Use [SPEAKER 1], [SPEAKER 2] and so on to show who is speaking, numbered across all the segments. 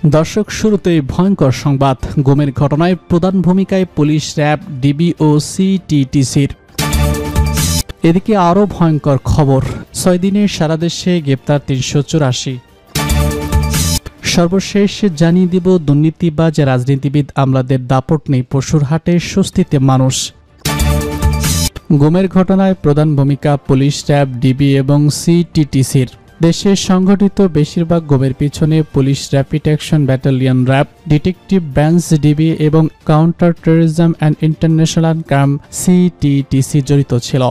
[SPEAKER 1] দর্শক, শুরুতেই ভয়ঙ্কর সংবাদ। গুমের ঘটনায় প্রধান ভূমিকায় পুলিশ, র্যাব, ডিবি ও সিটিটিসির। এদিকে আরও ভয়ঙ্কর খবর, 6 দিনে সারা দেশে গ্রেপ্তার 384। সর্বশেষ জানিয়ে দিব, দুর্নীতিবাজ রাজনীতিবিদ আমলাদের দাপট নেই, পশুর হাটে স্বস্তিতে মানুষ। গুমের ঘটনায় প্রধান ভূমিকা পুলিশ, র্যাব, ডিবি এবং সিটিটিসির। দেশে সংঘটিত বেশিরভাগ গুমের পিছনে police, rapid action battalion RAB, detective branch DB এবং counter terrorism and international crime CTTC জড়িত ছিল,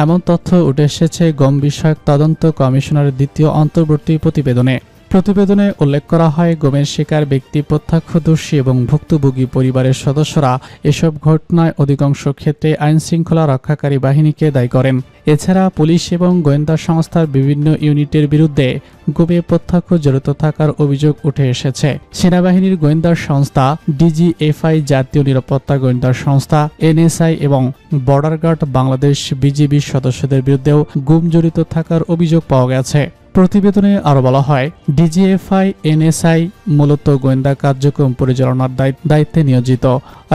[SPEAKER 1] এমন তথ্য উঠে এসেছে গুম বিষয়ক তদন্ত কমিশনের দ্বিতীয় অন্তর্বর্তী প্রতিবেদনে। প্রতিবেদনে উল্লেখ করা হয়, গুমের শিকার ব্যক্তি, প্রত্যক্ষদর্শী এবং ভুক্তভোগী পরিবারের সদস্যরা এসব ঘটনায় অধিকাংশ ক্ষেত্রে আইনশৃঙ্খলা রক্ষাকারী বাহিনীকে দায়ী করেন। এছাড়া পুলিশ এবং গোয়েন্দা সংস্থার বিভিন্ন ইউনিটের বিরুদ্ধে গুমে প্রত্যক্ষ জড়িত থাকার অভিযোগ উঠে এসেছে। সেনাবাহিনীর গোয়েন্দা সংস্থা ডিজিএফআই, জাতীয় নিরাপত্তা গোয়েন্দা সংস্থা এনএসআই এবং বর্ডার গার্ড বাংলাদেশ বিজিবির সদস্যদের বিরুদ্ধেও গুম জড়িত থাকার অভিযোগ পাওয়া গেছে। প্রতিবেদনে আরও বলা হয়, ডিজিএফআই, এনএসআই মূলত গোয়েন্দা কার্যক্রম পরিচালনার দায়িত্বে নিয়োজিত।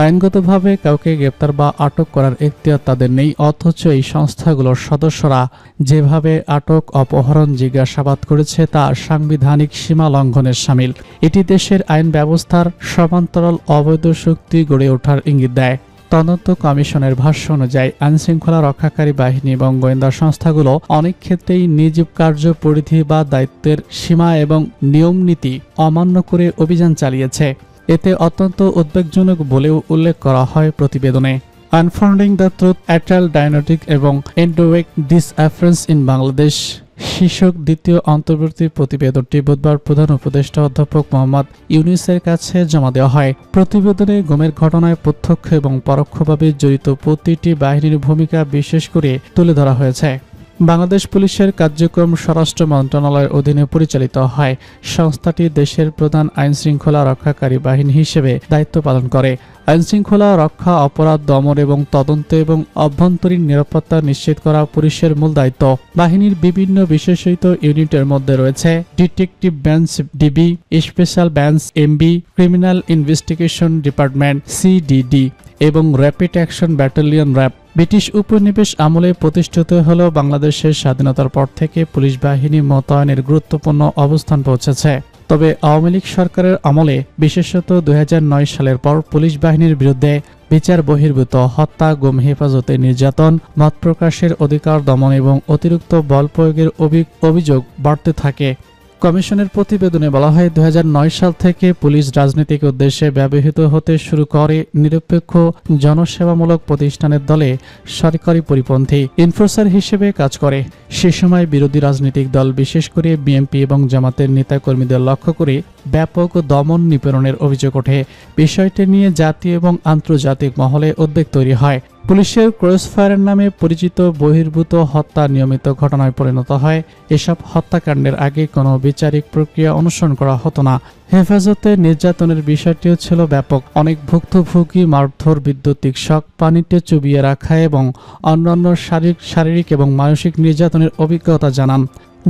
[SPEAKER 1] আইনগতভাবে কাউকে গ্রেপ্তার বা আটক করার এখতিয়ার তাদের নেই, অথচ এই সংস্থাগুলোর সদস্যরা যেভাবে আটক, অপহরণ, জিজ্ঞাসাবাদ করেছে তা সাংবিধানিক সীমা লঙ্ঘনের শামিল। এটি দেশের আইন ব্যবস্থার সমান্তরাল অবৈধ শক্তি গড়ে ওঠার ইঙ্গিত দেয়। তদন্ত কমিশনের ভাষ্য অনুযায়ী আইনশৃঙ্খলা রক্ষাকারী বাহিনী এবং গোয়েন্দা সংস্থাগুলো অনেক ক্ষেত্রেই নিজ কার্য পরিধি বা দায়িত্বের সীমা এবং নিয়ম নীতি অমান্য করে অভিযান চালিয়েছে। এতে অত্যন্ত উদ্বেগজনক বলেও উল্লেখ করা হয় প্রতিবেদনে। আনফোল্ডিং দ্য ট্রুথ, অ্যাটাল ডায়গনস্টিক এবং এন্ডোয়েক ডিসঅ্যাফারেন্স ইন বাংলাদেশ শীর্ষক দ্বিতীয় অন্তর্বর্তী প্রতিবেদনটি বুধবার প্রধান উপদেষ্টা অধ্যাপক মোহাম্মদ ইউনূসের কাছে জমা দেওয়া হয়। প্রতিবেদনে গুমের ঘটনায় প্রত্যক্ষ এবং পরোক্ষভাবে জড়িত প্রতিটি বাহিনীর ভূমিকা বিশেষ করে তুলে ধরা হয়েছে। বাংলাদেশ পুলিশের কার্যক্রম স্বরাষ্ট্র মন্ত্রণালয়ের অধীনে পরিচালিত হয়। সংস্থাটি দেশের প্রধান আইনশৃঙ্খলা রক্ষাকারী বাহিনী হিসেবে দায়িত্ব পালন করে। আইনশৃঙ্খলা রক্ষা, অপরাধ দমন এবং তদন্ত এবং অভ্যন্তরীণ নিরাপত্তা নিশ্চিত করা পুলিশের মূল দায়িত্ব। বাহিনীর বিভিন্ন বিশেষায়িত ইউনিটের মধ্যে রয়েছে detective branch DB, special branch SB, criminal investigation department CID এবং rapid action battalion RAB. British উপনিবেশ আমলে প্রতিষ্ঠিত হলেও বাংলাদেশের স্বাধীনতার পর থেকে পুলিশ বাহিনী মোতায়েনের গুরুত্বপূর্ণ অবস্থান পৌঁছেছে। তবে আওয়ামী লীগ সরকারের আমলে, বিশেষত 2009 সালের পর পুলিশ বাহিনীর বিরুদ্ধে বিচার বহির্ভূত হত্যা, গুম, হেফাজতে নির্যাতন, মত প্রকাশের অধিকার দমন এবং অতিরিক্ত বল প্রয়োগের অভিযোগ বাড়তে থাকে। কমিশনের প্রতিবেদনে বলা হয়, 2009 সাল থেকে পুলিশ রাজনৈতিক উদ্দেশ্যে ব্যবহৃত হতে শুরু করে নিরপেক্ষ জনসেবামূলক প্রতিষ্ঠানের দলে সরকারি পরিপন্থী এনফোর্সার হিসেবে কাজ করে। সে সময় বিরোধী রাজনৈতিক দল, বিশেষ করে বিএনপি এবং জামাতের নেতাকর্মীদের লক্ষ্য করে ব্যাপক দমন নিপীড়নের অভিযোগ ওঠে। বিষয়টি নিয়ে জাতীয় এবং আন্তর্জাতিক মহলে উদ্বেগ তৈরি হয়। পুলিশের ক্রসফায়ারের নামে পরিচিত বহির্ভূত হত্যা নিয়মিত ঘটনায় পরিণত হয়। এসব হত্যাকাণ্ডের আগে কোনো বিচারিক প্রক্রিয়া অনুসরণ করা হতো না। হেফাজতে নির্যাতনের বিষয়টিও ছিল ব্যাপক। অনেক ভুক্তভোগী মারধর, বিদ্যুতিক শক, পানিতে চুবিয়ে রাখা এবং অন্যান্য শারীরিক এবং মানসিক নির্যাতনের অভিজ্ঞতা জানান।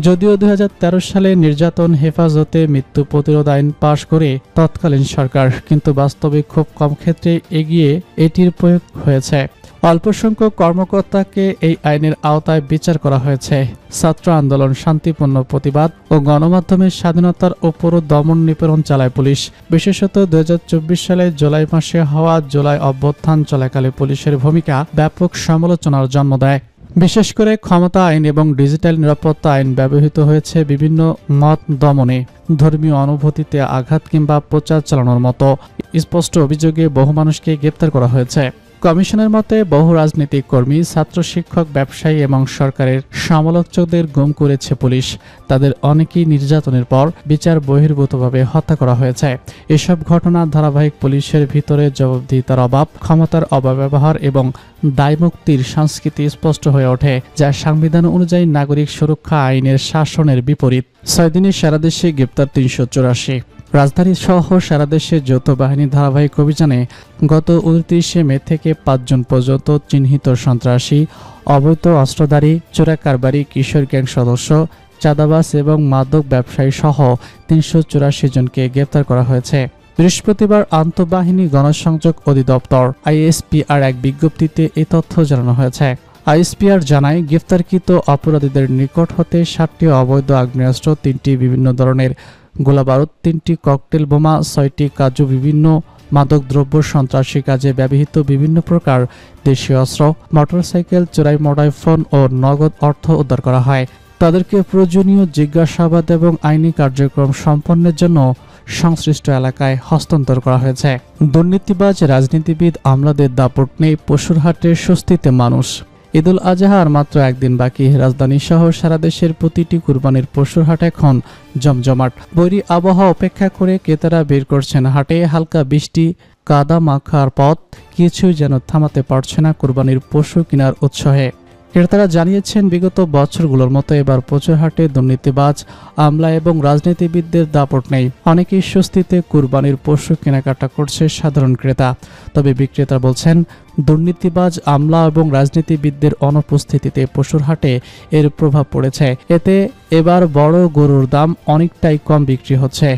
[SPEAKER 1] যদিও 2013 সালে নির্যাতন হেফাজতে মৃত্যু প্রতিরোধ আইন পাশ করে তৎকালীন সরকার, কিন্তু বাস্তবে খুব কম ক্ষেত্রে এগিয়ে এটির প্রয়োগ হয়েছে। অল্প সংখ্যক কর্মকর্তাকে এই আইনের আওতায় বিচার করা হয়েছে। ছাত্র আন্দোলন, শান্তিপূর্ণ প্রতিবাদ ও গণমাধ্যমের স্বাধীনতার উপরও দমন নিপীড়ন চালায় পুলিশ। বিশেষত 2024 সালে জুলাই মাসে হওয়া জুলাই অভ্যুত্থান চলাকালে পুলিশের ভূমিকা ব্যাপক সমালোচনার জন্ম দেয়। বিশেষ করে ক্ষমতা আইন এবং ডিজিটাল নিরাপত্তা আইন ব্যবহৃত হয়েছে বিভিন্ন মত দমনে, ধর্মীয় অনুভূতিতে আঘাত কিংবা প্রচার চালানোর মতো স্পষ্ট অভিযোগে বহু মানুষকে গ্রেপ্তার করা হয়েছে। কমিশনের মতে, বহু রাজনৈতিক কর্মী, ছাত্র, শিক্ষক, ব্যবসায়ী এবং সরকারের সমালোচকদের গুম করেছে পুলিশ। তাদের অনেকেই নির্যাতনের পর বিচার বহির্ভূতভাবে হত্যা করা হয়েছে। এসব ঘটনার ধারাবাহিক পুলিশের ভিতরে জবাবদিহিতার অভাব, ক্ষমতার অপব্যবহার এবং দায়মুক্তির সংস্কৃতি স্পষ্ট হয়ে ওঠে, যা সংবিধান অনুযায়ী নাগরিক সুরক্ষা আইনের শাসনের বিপরীত। 6 দিনে সারা দেশে গ্রেপ্তার 384। রাজধানী সহ সারা দেশে যৌথ বাহিনীর ধারাবাহিক অভিযানে গত 29 মে থেকে 5 জুন পর্যন্ত চিহ্নিত সন্ত্রাসী, অবৈধ অস্ত্রধারী, চোরা কারবারি, কিশোর গ্যাং সদস্য, চাঁদাবাজ এবং মাদক ব্যবসায়ী সহ ৩৮৪ জনকে গ্রেপ্তার করা হয়েছে। বৃহস্পতিবার আন্তঃবাহিনী গণসংযোগ অধিদপ্তর আইএসপিআর এক বিজ্ঞপ্তিতে এই তথ্য জানানো হয়েছে। আইএসপিআর জানায়, গ্রেফতারকৃত অপরাধীদের নিকট হতে 7টি অবৈধ আগ্নেয়াস্ত্র, 3টি বিভিন্ন ধরনের গোলাবারুদ, 3টি ককটেল বোমা, 6টি কাজু, বিভিন্ন মাদকদ্রব্য, সন্ত্রাসী কাজে ব্যবহৃত বিভিন্ন প্রকার দেশীয় অস্ত্র, মোটরসাইকেল, চোরাই মোবাইল ফোন ও নগদ অর্থ উদ্ধার করা হয়। তাদেরকে প্রয়োজনীয় জিজ্ঞাসাবাদ এবং আইনি কার্যক্রম সম্পন্নের জন্য সংশ্লিষ্ট এলাকায় হস্তান্তর করা হয়েছে। দুর্নীতিবাজ রাজনীতিবিদ আমলাদের দাপট নেই, পশুর হাটের স্বস্তিতে মানুষ। ঈদুল আজহার মাত্র একদিন বাকি। রাজধানী সহ সারা দেশের প্রতিটি কুরবানির পশুর হাট এখন জমজমাট। বৈরী আবহাওয়া উপেক্ষা করে ক্রেতারা বের করছেন হাটে। হালকা বৃষ্টি, কাদা মাখার পথ, কিছুই যেন থামাতে পারছে না কুরবানির পশু কেনার উৎসাহে। ক্রেতারা জানিয়েছেন, বিগত বছরগুলোর মতো এবার পশুর হাটে দুর্নীতিবাজ আমলা এবং রাজনীতিবিদদের দাপট নেই। অনেকেই স্বস্তিতে কুরবানির পশু কেনাকাটা করছে সাধারণ ক্রেতা। তবে বিক্রেতা বলছেন, দুর্নীতিবাজ আমলা এবং রাজনীতিবিদদের অনুপস্থিতিতে পশুর হাটে এর প্রভাব পড়েছে। এতে এবার বড় গরুর দাম অনেকটাই কম বিক্রি হচ্ছে।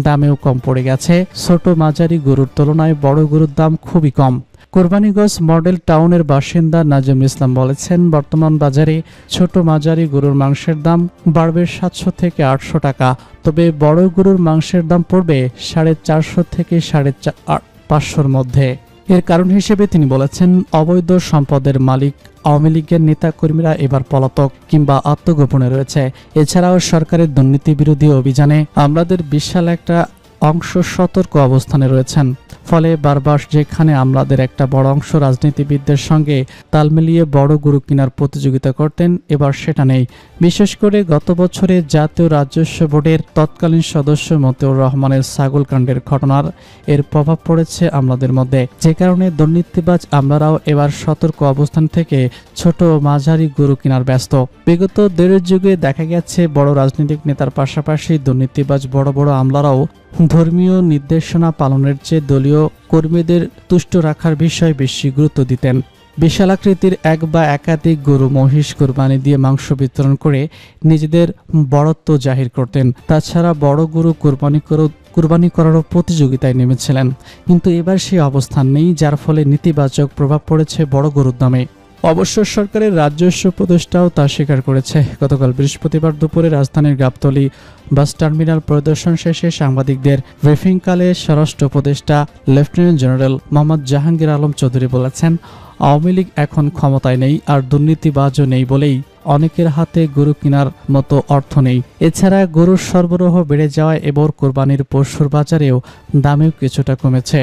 [SPEAKER 1] দামেও কম পড়ে গেছে। ছোট মাঝারি গরুর তুলনায় বড় গরুর দাম খুবই কম। কোরবানীগঞ্জ মডেল টাউনের বাসিন্দা নাজমুল ইসলাম বলেছেন, বর্তমান বাজারে ছোট মাঝারি গরুর মাংসের দাম বাড়বে 700 থেকে 800 টাকা। তবে বড় গরুর মাংসের দাম পড়বে 450 থেকে 550-র মধ্যে। এর কারণ হিসেবে তিনি বলেছেন, অবৈধ সম্পদের মালিক আওয়ামী লীগের নেতা কর্মীরা এবার পলাতক কিংবা আত্মগোপনে রয়েছে। এছাড়াও সরকারের দুর্নীতি বিরোধী অভিযানে আমলাদের বিশাল একটা অংশ সতর্ক অবস্থানে রয়েছেন। ফলে বারবার যেখানে আমলাদের একটা বড় অংশ রাজনীতিবিদদের সঙ্গে তাল মিলিয়ে বড় গরু কেনার প্রতিযোগিতা করতেন, এবার সেটা নেই। বিশেষ করে গত বছরে জাতীয় রাজস্ব বোর্ডের তৎকালীন সদস্য মতিউর রহমানের ছাগল কাণ্ডের ঘটনার এর প্রভাব পড়েছে আমলাদের মধ্যে, যে কারণে দুর্নীতিবাজ আমলারাও এবার সতর্ক অবস্থান থেকে ছোট ও মাঝারি গরু কেনার ব্যস্ত। বিগত দেড়ের যুগে দেখা গেছে, বড় রাজনৈতিক নেতার পাশাপাশি দুর্নীতিবাজ বড় বড় আমলারাও ধর্মীয় নির্দেশনা পালনের চেয়ে দলীয় কর্মীদের তুষ্ট রাখার বিষয়ে বেশি গুরুত্ব দিতেন। বিশাল আকৃতির এক বা একাধিক গরু মহিষ কোরবানি দিয়ে মাংস বিতরণ করে নিজেদের বড়ত্ব জাহির করতেন। তাছাড়া বড় গরু কুরবানি করারও প্রতিযোগিতায় নেমেছিলেন। কিন্তু এবার সেই অবস্থান নেই, যার ফলে নেতিবাচক প্রভাব পড়েছে বড় গরুর দামে। অবশ্য সরকারের রাজস্ব উপদেষ্টাও তা স্বীকার করেছে। গতকাল বৃহস্পতিবার দুপুরে রাজধানীর গাবতলী বাস টার্মিনাল পরিদর্শন শেষে সাংবাদিকদের ব্রিফিংকালে স্বরাষ্ট্র উপদেষ্টা লেফটেন্যান্ট জেনারেল মোহাম্মদ জাহাঙ্গীর আলম চৌধুরী বলেছেন, আওয়ামী লীগ এখন ক্ষমতায় নেই, আর দুর্নীতিবাজও নেই বলেই অনেকের হাতে গরু কেনার মতো অর্থ নেই। এছাড়া গরুর সরবরাহ বেড়ে যাওয়ায় এবার কোরবানির পশুর বাজারেও দামেও কিছুটা কমেছে।